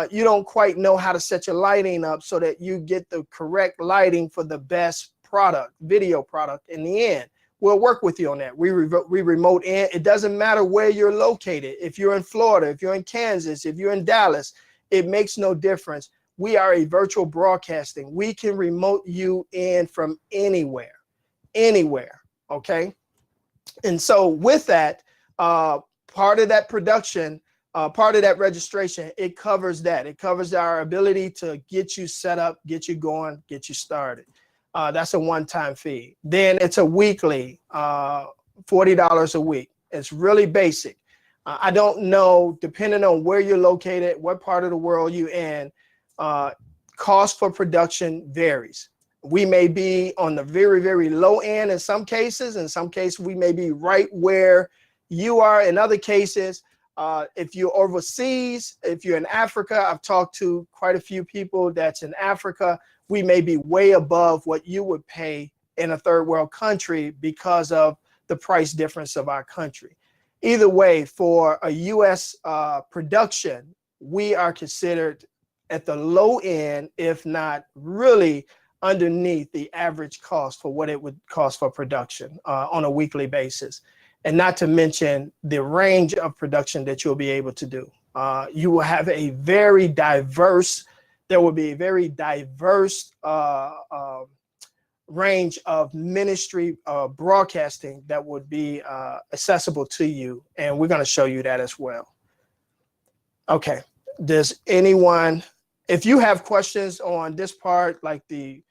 you don't quite know how to set your lighting up so that you get the correct lighting for the best product, video product in the end. We'll work with you on that. We remote in. It doesn't matter where you're located. If you're in Florida, if you're in Kansas, if you're in Dallas, it makes no difference. We are a virtual broadcasting. We can remote you in from anywhere, okay? And so with that, part of that production, part of that registration, it covers that. It covers our ability to get you set up, get you going, get you started. That's a one-time fee. Then it's a weekly, $40 a week. It's really basic. I don't know, depending on where you're located, what part of the world you're in, cost for production varies. We may be on the very, very low end in some cases. In some cases, we may be right where you are. In other cases, if you're overseas, if you're in Africa, I've talked to quite a few people that's in Africa. We may be way above what you would pay in a third world country because of the price difference of our country. Either way, for a U.S. Production, we are considered at the low end, if not really underneath the average cost for what it would cost for production on a weekly basis. And not to mention the range of production that you'll be able to do. You will have a very diverse, there will be a very diverse range of ministry broadcasting that would be accessible to you. And we're going to show you that as well. Okay. Does anyone, if you have questions on this part, like the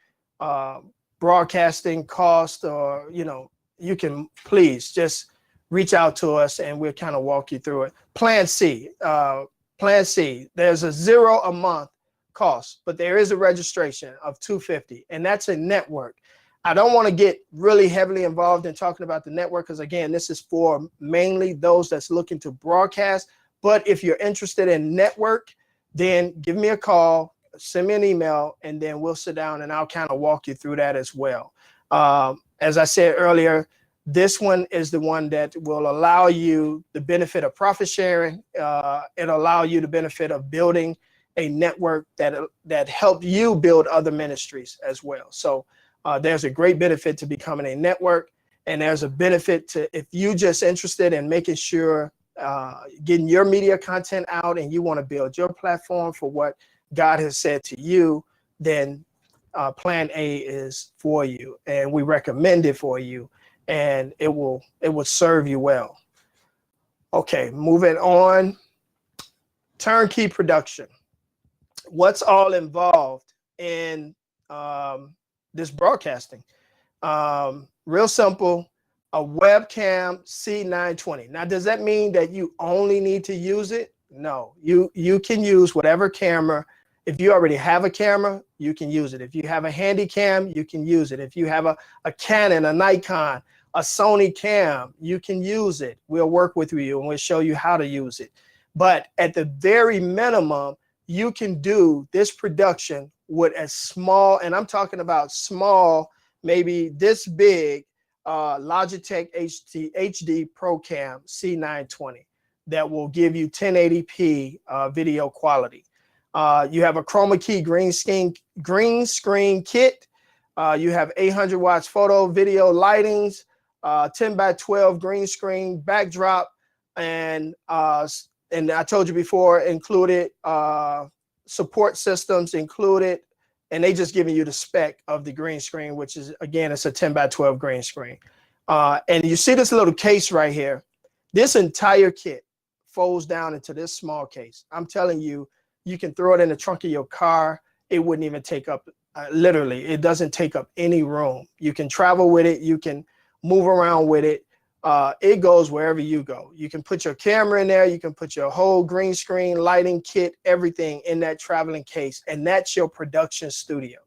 broadcasting cost, or, you know, you can please just reach out to us and we'll kind of walk you through it. Plan C, there's a $0 a month cost, but there is a registration of $250, and that's a network. I don't want to get really heavily involved in talking about the network because, again, this is for mainly those that's looking to broadcast. But if you're interested in network, then give me a call, send me an email, and then we'll sit down and I'll kind of walk you through that as well. As I said earlier, this one is the one that will allow you the benefit of profit sharing. It'll allow you the benefit of building a network that helped you build other ministries as well. So there's a great benefit to becoming a network, and there's a benefit to, if you just interested in making sure getting your media content out and you want to build your platform for what God has said to you, then Plan A is for you, and we recommend it for you, and it will serve you well. Okay, moving on. Turnkey production. What's all involved in this broadcasting? Real simple, a webcam C920. Now, does that mean that you only need to use it? No, you can use whatever camera. If you already have a camera, you can use it. If you have a handy cam, you can use it. If you have a Canon, a Nikon, a Sony cam, you can use it. We'll work with you and we'll show you how to use it. But at the very minimum, you can do this production with a small, and I'm talking about small, maybe this big, Logitech HD Pro Cam C920 that will give you 1080p video quality. You have a chroma key green screen kit. You have 800 watts photo video lightings, 10x12 green screen backdrop, and I told you before, included support systems included, and they just giving you the spec of the green screen, which is, again, it's a 10x12 green screen. And you see this little case right here. This entire kit folds down into this small case. I'm telling you, you can throw it in the trunk of your car. It wouldn't even take up, literally, it doesn't take up any room. You can travel with it. You can move around with it. It goes wherever you go. You can put your camera in there. You can put your whole green screen, lighting kit, everything in that traveling case. And that's your production studio.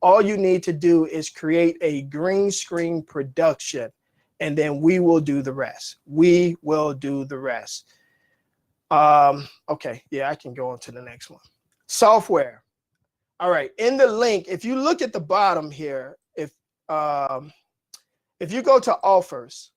All you need to do is create a green screen production and then we will do the rest. We will do the rest. Okay, yeah, I can go on to the next one. Software. All right, in the link, if you look at the bottom here, if you go to offers,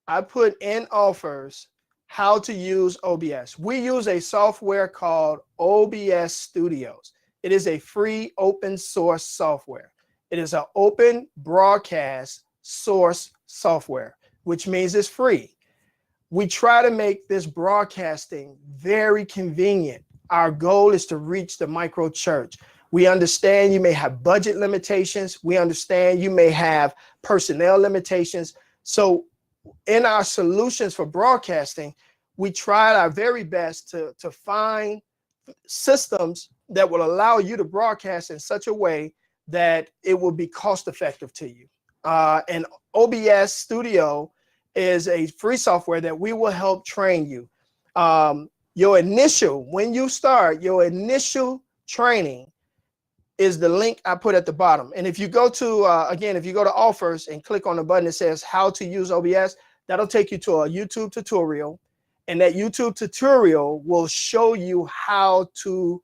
I put in offers how to use OBS. We use a software called OBS Studios. It is a free open source software. It is an open broadcast source software, which means it's free. We try to make this broadcasting very convenient. Our goal is to reach the micro church. We understand you may have budget limitations. We understand you may have personnel limitations. So in our solutions for broadcasting, we tried our very best to find systems that will allow you to broadcast in such a way that it will be cost effective to you. And OBS Studio is a free software that we will help train you. When you start, your initial training is the link I put at the bottom. And if you go to, again, if you go to offers and click on the button that says how to use OBS, that'll take you to a YouTube tutorial. And that YouTube tutorial will show you how to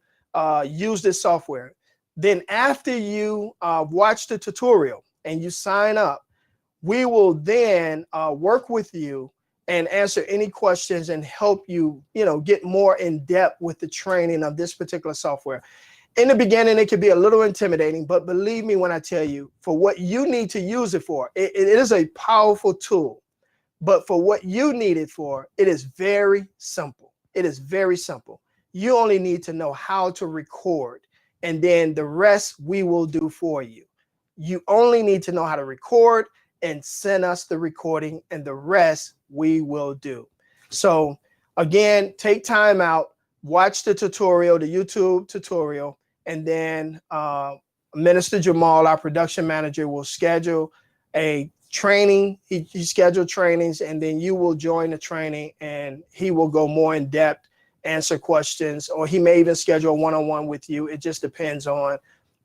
use this software. Then after you watch the tutorial and you sign up, we will then work with you and answer any questions and help you, get more in depth with the training of this particular software. In the beginning, it can be a little intimidating, but believe me when I tell you, for what you need to use it for, it is a powerful tool. But for what you need it for, it is very simple. It is very simple. You only need to know how to record, and then the rest we will do for you. You only need to know how to record and send us the recording, and the rest we will do. So again, take time out, watch the tutorial, the YouTube tutorial, and then Minister Jamal, our production manager, will schedule a training. He scheduled trainings, and then you will join the training, and he will go more in depth, answer questions, or he may even schedule a one-on-one with you. It just depends on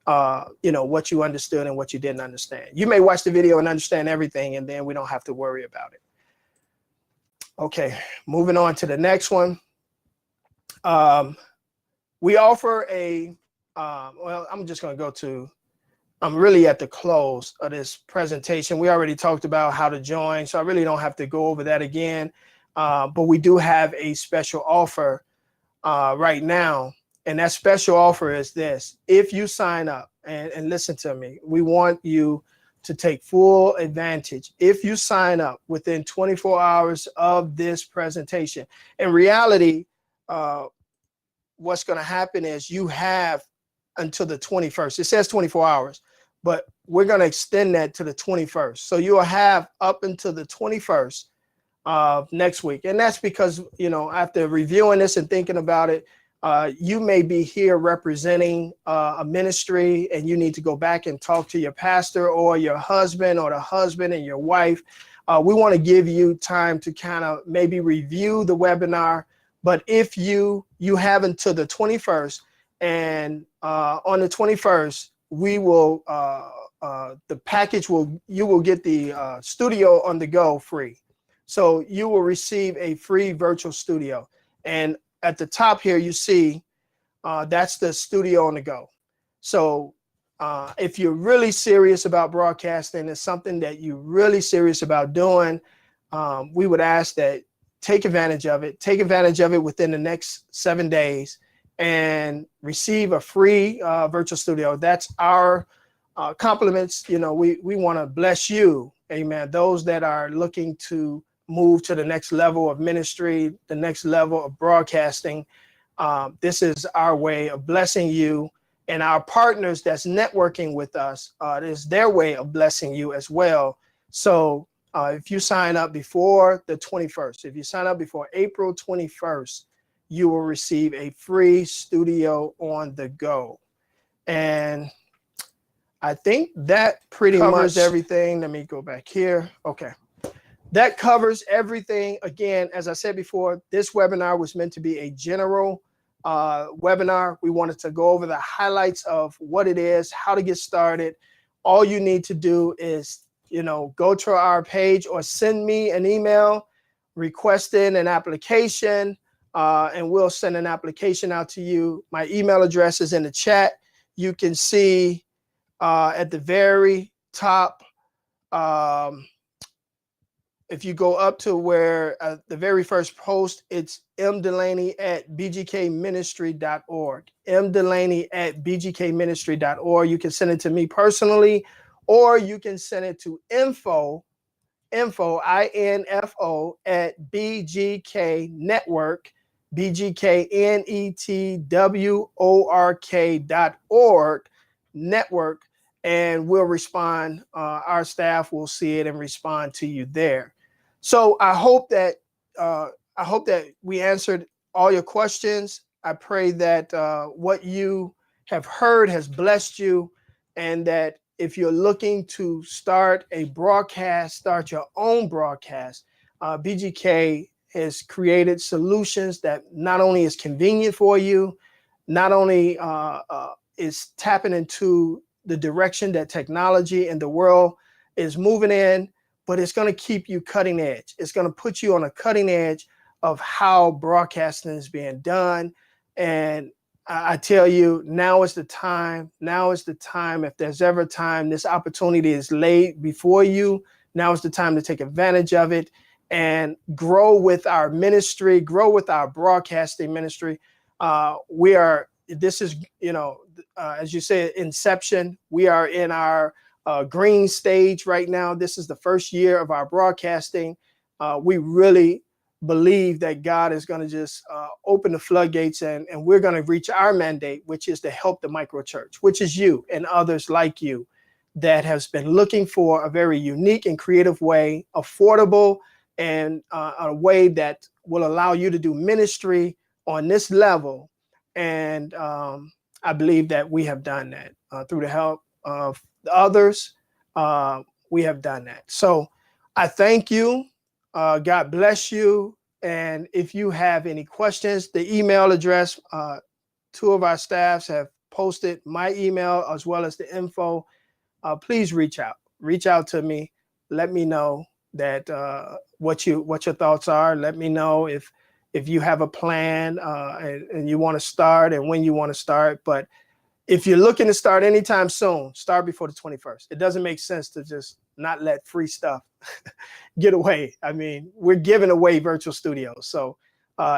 what you understood and what you didn't understand. You may watch the video and understand everything, and then we don't have to worry about it. Okay, moving on to the next one. We offer a well, I'm just going to go to, I'm really at the close of this presentation. We already talked about how to join, so I really don't have to go over that again. But we do have a special offer right now. And that special offer is this. If you sign up, and listen to me, we want you to take full advantage. If you sign up within 24 hours of this presentation, in reality, what's going to happen is you have until the 21st. It says 24 hours, but we're going to extend that to the 21st. So you'll have up until the 21st of next week. And that's because, after reviewing this and thinking about it, you may be here representing a ministry, and you need to go back and talk to your pastor or your husband or the husband and your wife. We want to give you time to kind of maybe review the webinar. But if you have until the 21st, and on the 21st, we will the package you will get the studio on the go free. So you will receive a free virtual studio. And at the top here, you see that's the studio on the go. So if you're really serious about broadcasting, it's something that you're really serious about doing, we would ask that take advantage of it. Take advantage of it within the next 7 days and receive a free virtual studio. That's our compliments. We want to bless you. Amen. Those that are looking to move to the next level of ministry, the next level of broadcasting. This is our way of blessing you, and our partners that's networking with us, it is their way of blessing you as well. So if you sign up before the 21st, if you sign up before April 21st, you will receive a free studio on the go. And I think that pretty much covers everything. Let me go back here. Okay. That covers everything. Again, as I said before, this webinar was meant to be a general webinar. We wanted to go over the highlights of what it is, how to get started. All you need to do is go to our page or send me an email requesting an application, and we'll send an application out to you. My email address is in the chat. You can see at the very top, if you go up to where the very first post, it's mdelaney@bgkministry.org. mdelaney@bgkministry.org. You can send it to me personally, or you can send it to info @bgknetwork, bgknetwork.org, network, and we'll respond. Our staff will see it and respond to you there. So I hope that we answered all your questions. I pray that what you have heard has blessed you, and that if you're looking to start a broadcast, start your own broadcast, BGK has created solutions that not only is convenient for you, not only is tapping into the direction that technology and the world is moving in, but it's going to keep you cutting edge. It's going to put you on a cutting edge of how broadcasting is being done. And I tell you, now is the time. Now is the time. If there's ever a time, this opportunity is laid before you. Now is the time to take advantage of it and grow with our ministry, grow with our broadcasting ministry. This is, as you said, inception. We are in our green stage right now. This is the first year of our broadcasting. We really believe that God is going to just open the floodgates, and we're going to reach our mandate, which is to help the micro church, which is you and others like you that has been looking for a very unique and creative way, affordable, and a way that will allow you to do ministry on this level. And I believe that we have done that through the help of the others. We have done that. So I thank you. God bless you. And if you have any questions, the email address, two of our staffs have posted my email as well as the info. Please reach out. Reach out to me. Let me know that what your thoughts are. Let me know if you have a plan and you want to start and when you want to start. But if you're looking to start anytime soon, start before the 21st. It doesn't make sense to just not let free stuff get away. I mean, we're giving away virtual studios. So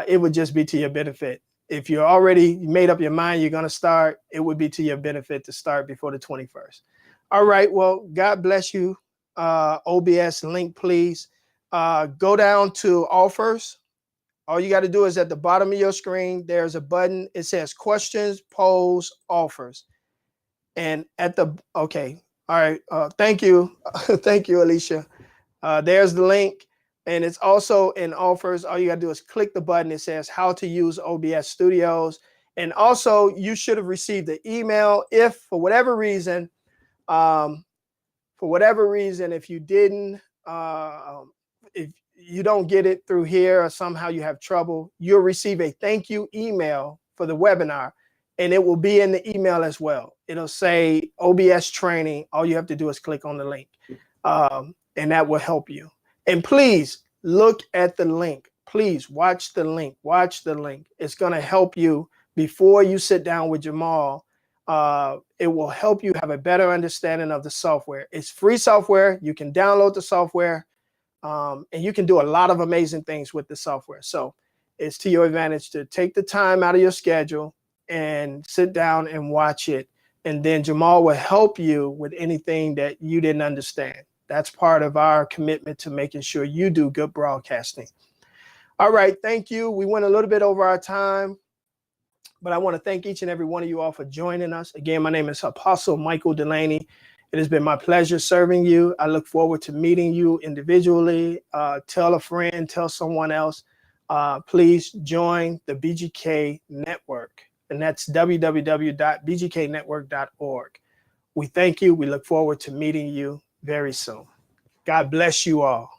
it would just be to your benefit. If you're already made up your mind you're going to start, it would be to your benefit to start before the 21st. All right. Well, God bless you. OBS link, please. Go down to offers. All you got to do is at the bottom of your screen, there's a button. It says questions, polls, offers. And okay. All right. Thank you. Thank you, Alicia. There's the link. And it's also in offers. All you got to do is click the button. It says how to use OBS Studios. And also you should have received the email. If for whatever reason, if you didn't, if you don't get it through here or somehow you have trouble, you'll receive a thank you email for the webinar, and it will be in the email as well. It'll say OBS training. All you have to do is click on the link, and that will help you. And please look at the link. Please watch the link. Watch the link. It's going to help you before you sit down with Jamal. It will help you have a better understanding of the software. It's free software. You can download the software. And you can do a lot of amazing things with the software. So it's to your advantage to take the time out of your schedule and sit down and watch it. And then Jamal will help you with anything that you didn't understand. That's part of our commitment to making sure you do good broadcasting. All right. Thank you. We went a little bit over our time, but I want to thank each and every one of you all for joining us. Again, my name is Apostle Michael Delaney. It has been my pleasure serving you. I look forward to meeting you individually. Tell a friend, tell someone else. Please join the BGK network, and that's www.bgknetwork.org. We thank you. We look forward to meeting you very soon. God bless you all.